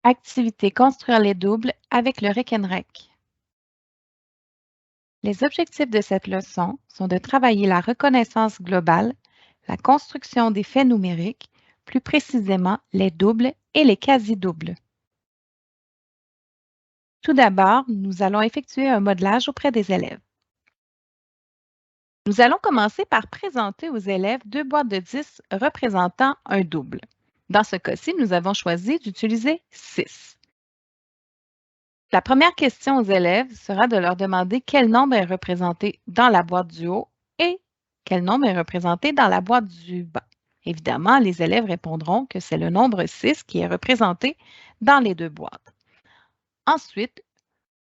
Activité Construire les doubles avec le Rekenrek. Les objectifs de cette leçon sont de travailler la reconnaissance globale, la construction des faits numériques, plus précisément les doubles et les quasi-doubles. Tout d'abord, nous allons effectuer un modelage auprès des élèves. Nous allons commencer par présenter aux élèves deux boîtes de 10 représentant un double. Dans ce cas-ci, nous avons choisi d'utiliser 6. La première question aux élèves sera de leur demander quel nombre est représenté dans la boîte du haut et quel nombre est représenté dans la boîte du bas. Évidemment, les élèves répondront que c'est le nombre 6 qui est représenté dans les deux boîtes. Ensuite,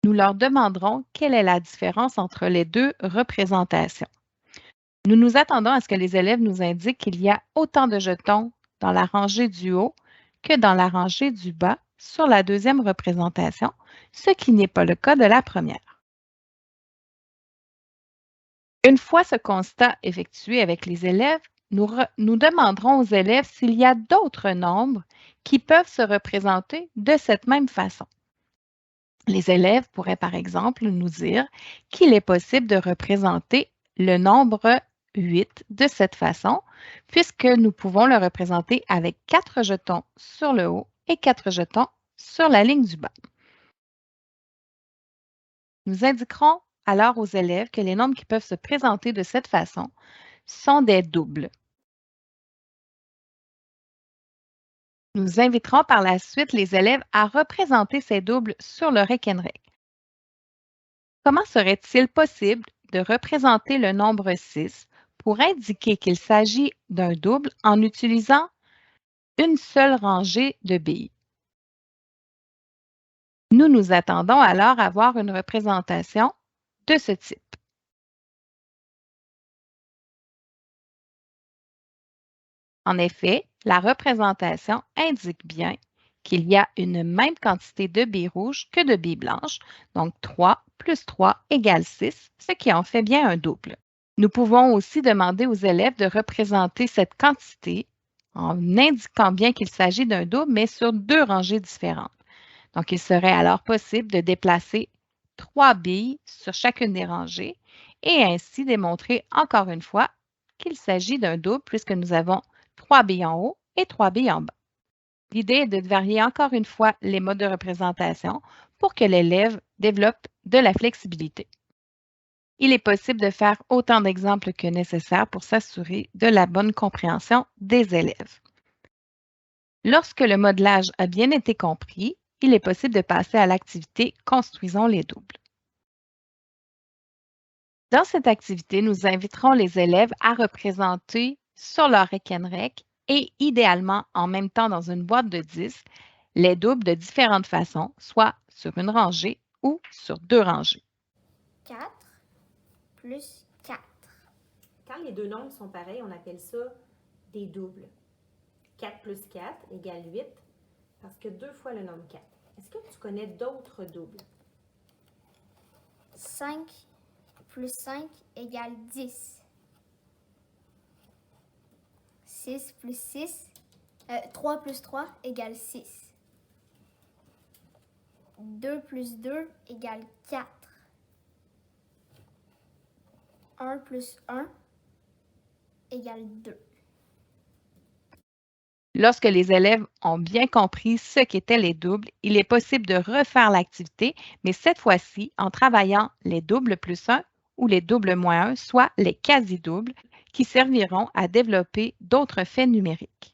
nous leur demanderons quelle est la différence entre les deux représentations. Nous nous attendons à ce que les élèves nous indiquent qu'il y a autant de jetons dans la rangée du haut que dans la rangée du bas sur la deuxième représentation, ce qui n'est pas le cas de la première. Une fois ce constat effectué avec les élèves, nous demanderons aux élèves s'il y a d'autres nombres qui peuvent se représenter de cette même façon. Les élèves pourraient par exemple nous dire qu'il est possible de représenter le nombre 8 de cette façon, puisque nous pouvons le représenter avec 4 jetons sur le haut et 4 jetons sur la ligne du bas. Nous indiquerons alors aux élèves que les nombres qui peuvent se présenter de cette façon sont des doubles. Nous inviterons par la suite les élèves à représenter ces doubles sur le Rekenrek. Comment serait-il possible de représenter le nombre 6 pour indiquer qu'il s'agit d'un double en utilisant une seule rangée de billes? Nous nous attendons alors à voir une représentation de ce type. En effet, la représentation indique bien qu'il y a une même quantité de billes rouges que de billes blanches, donc 3 plus 3 égale 6, ce qui en fait bien un double. Nous pouvons aussi demander aux élèves de représenter cette quantité en indiquant bien qu'il s'agit d'un double, mais sur deux rangées différentes. Donc, il serait alors possible de déplacer 3 billes sur chacune des rangées et ainsi démontrer encore une fois qu'il s'agit d'un double puisque nous avons 3 billes en haut et 3 billes en bas. L'idée est de varier encore une fois les modes de représentation pour que l'élève développe de la flexibilité. Il est possible de faire autant d'exemples que nécessaire pour s'assurer de la bonne compréhension des élèves. Lorsque le modelage a bien été compris, il est possible de passer à l'activité Construisons les doubles. Dans cette activité, nous inviterons les élèves à représenter sur leur Rekenrek et idéalement en même temps dans une boîte de 10 les doubles de différentes façons, soit sur une rangée ou sur deux rangées. 4 plus 4. Quand les deux nombres sont pareils, on appelle ça des doubles. 4 plus 4 égale 8 parce que 2 fois le nombre 4. Est-ce que tu connais d'autres doubles? 5 plus 5 égale 10. 3 plus 3 égale 6. 2 plus 2 égale 4. 1 plus 1 égale 2. Lorsque les élèves ont bien compris ce qu'étaient les doubles, il est possible de refaire l'activité, mais cette fois-ci en travaillant les doubles plus 1 ou les doubles moins 1, soit les quasi-doubles, qui serviront à développer d'autres faits numériques.